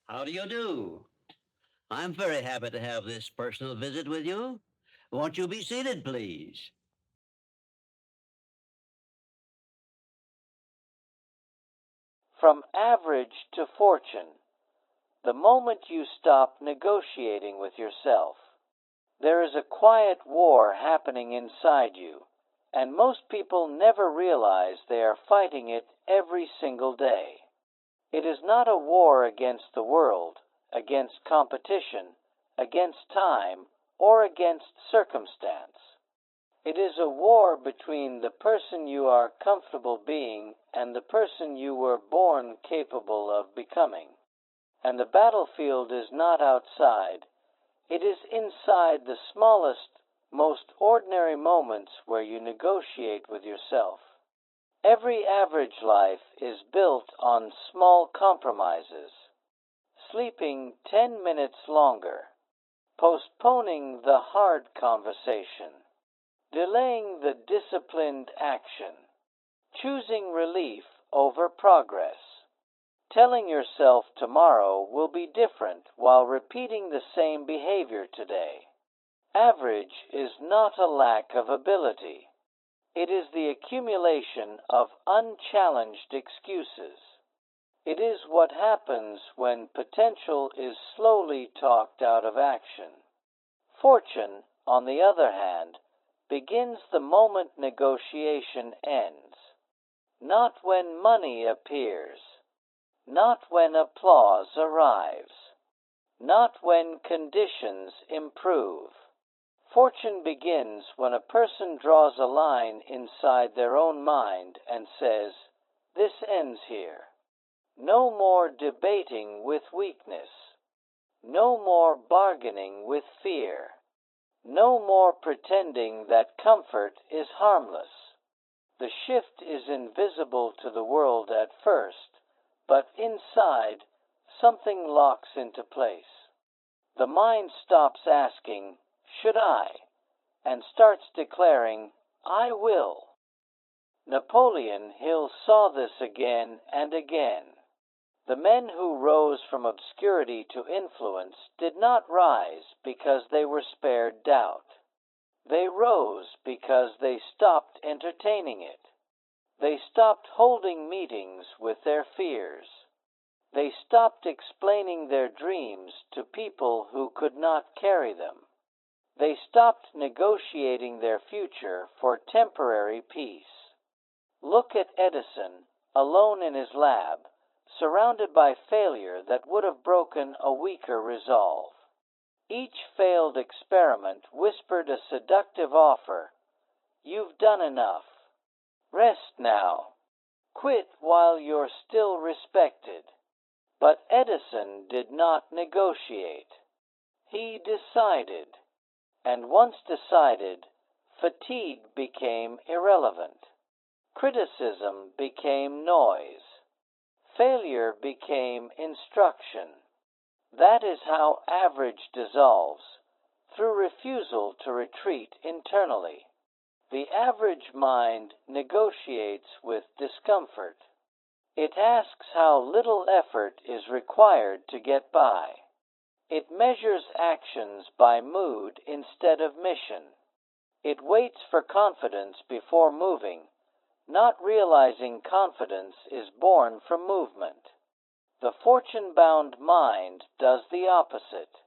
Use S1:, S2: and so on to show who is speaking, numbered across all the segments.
S1: How do you do? I'm very happy to have this personal visit with you. Won't you be seated, please?
S2: From average to fortune, the moment you stop negotiating with yourself. There is a quiet war happening inside you, and most people never realize they are fighting it every single day. It is not a war against the world, against competition, against time, or against circumstance. It is a war between the person you are comfortable being and the person you were born capable of becoming. And the battlefield is not outside, it is inside the smallest, most ordinary moments where you negotiate with yourself. Every average life is built on small compromises. Sleeping 10 minutes longer, postponing the hard conversation, delaying the disciplined action, choosing relief over progress, telling yourself tomorrow will be different while repeating the same behavior today. Average is not a lack of ability. It is the accumulation of unchallenged excuses. It is what happens when potential is slowly talked out of action. Fortune, on the other hand, begins the moment negotiation ends. Not when money appears, not when applause arrives, not when conditions improve. Fortune begins when a person draws a line inside their own mind and says, "This ends here." No more debating with weakness. No more bargaining with fear. No more pretending that comfort is harmless. The shift is invisible to the world at first, but inside, something locks into place. The mind stops asking, "Should I?" and starts declaring, "I will." Napoleon Hill saw this again and again. The men who rose from obscurity to influence did not rise because they were spared doubt. They rose because they stopped entertaining it. They stopped holding meetings with their fears. They stopped explaining their dreams to people who could not carry them. They stopped negotiating their future for temporary peace. Look at Edison, alone in his lab, surrounded by failure that would have broken a weaker resolve. Each failed experiment whispered a seductive offer: "You've done enough. Rest now. Quit while you're still respected." But Edison did not negotiate. He decided. And once decided, fatigue became irrelevant. Criticism became noise. Failure became instruction. That is how average dissolves, through refusal to retreat internally. The average mind negotiates with discomfort. It asks how little effort is required to get by. It measures actions by mood instead of mission. It waits for confidence before moving, not realizing confidence is born from movement. The fortune-bound mind does the opposite.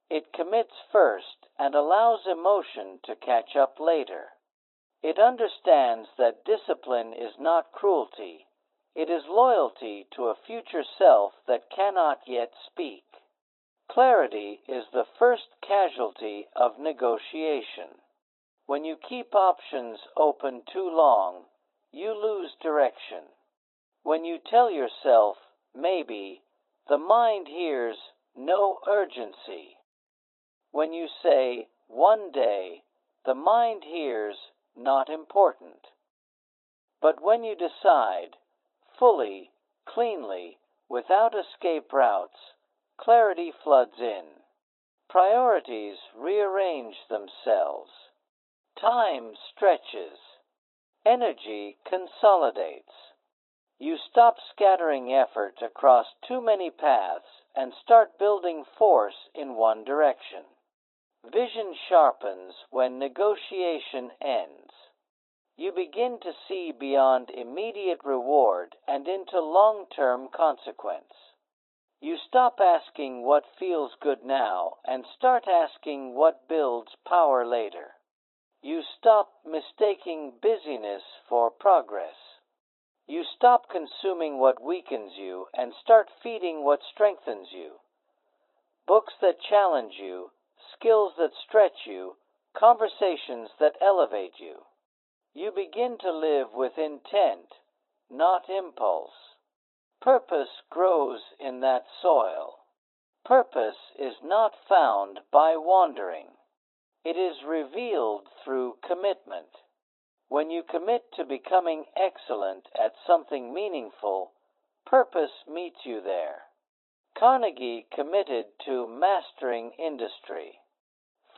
S2: It commits first and allows emotion to catch up later. It understands that discipline is not cruelty. It is loyalty to a future self that cannot yet speak. Clarity is the first casualty of negotiation. When you keep options open too long, you lose direction. When you tell yourself, "maybe," the mind hears, "no urgency." When you say, "one day," the mind hears, "not important." But when you decide, fully, cleanly, without escape routes, clarity floods in. Priorities rearrange themselves. Time stretches. Energy consolidates. You stop scattering effort across too many paths and start building force in one direction. Vision sharpens when negotiation ends. You begin to see beyond immediate reward and into long-term consequence. You stop asking what feels good now and start asking what builds power later. You stop mistaking busyness for progress. You stop consuming what weakens you and start feeding what strengthens you. Books that challenge you, skills that stretch you, conversations that elevate you. You begin to live with intent, not impulse. Purpose grows in that soil. Purpose is not found by wandering. It is revealed through commitment. When you commit to becoming excellent at something meaningful, purpose meets you there. Carnegie committed to mastering industry.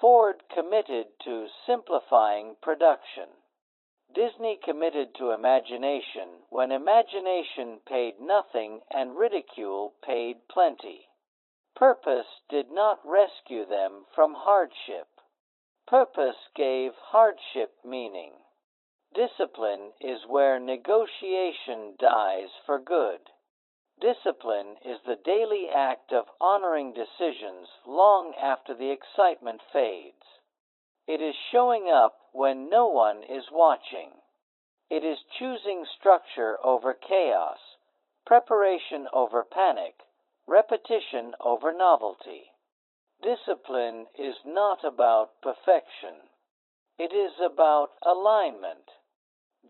S2: Ford committed to simplifying production. Disney committed to imagination when imagination paid nothing and ridicule paid plenty. Purpose did not rescue them from hardship. Purpose gave hardship meaning. Discipline is where negotiation dies for good. Discipline is the daily act of honoring decisions long after the excitement fades. It is showing up when no one is watching. It is choosing structure over chaos, preparation over panic, repetition over novelty. Discipline is not about perfection. It is about alignment.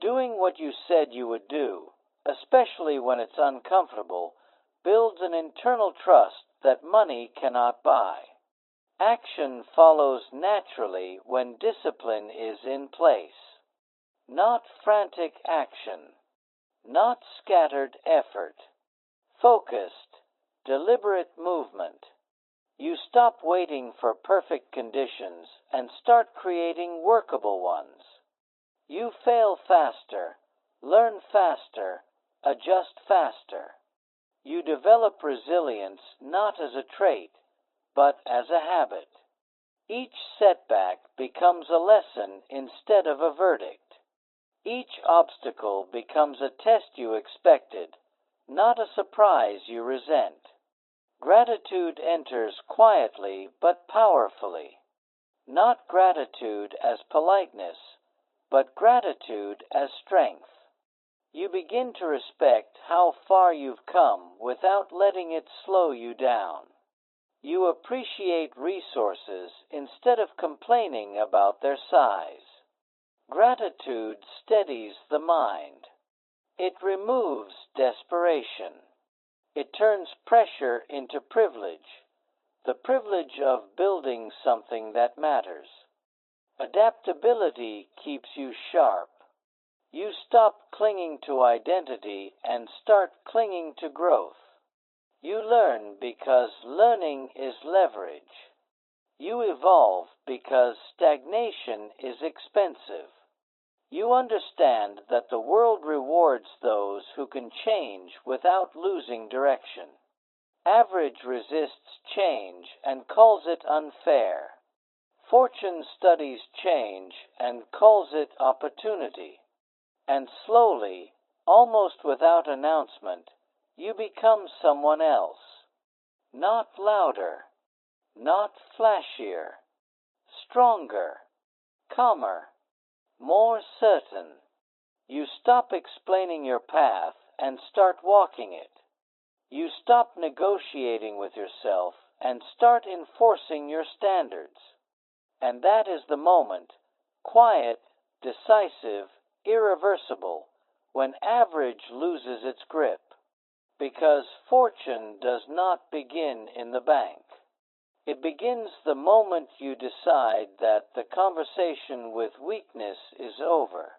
S2: Doing what you said you would do, especially when it's uncomfortable, builds an internal trust that money cannot buy. Action follows naturally when discipline is in place. Not frantic action, not scattered effort. Focused, deliberate movement. You stop waiting for perfect conditions and start creating workable ones. You fail faster, learn faster, adjust faster. You develop resilience not as a trait, but as a habit. Each setback becomes a lesson instead of a verdict. Each obstacle becomes a test you expected, not a surprise you resent. Gratitude enters quietly but powerfully. Not gratitude as politeness, but gratitude as strength. You begin to respect how far you've come without letting it slow you down. You appreciate resources instead of complaining about their size. Gratitude steadies the mind. It removes desperation. It turns pressure into privilege, the privilege of building something that matters. Adaptability keeps you sharp. You stop clinging to identity and start clinging to growth. You learn because learning is leverage. You evolve because stagnation is expensive. You understand that the world rewards those who can change without losing direction. Average resists change and calls it unfair. Fortune studies change and calls it opportunity. And slowly, almost without announcement, you become someone else. Not louder, not flashier, stronger, calmer, more certain. You stop explaining your path and start walking it. You stop negotiating with yourself and start enforcing your standards. And that is the moment, quiet, decisive, irreversible, when average loses its grip. Because fortune does not begin in the bank. It begins the moment you decide that the conversation with weakness is over.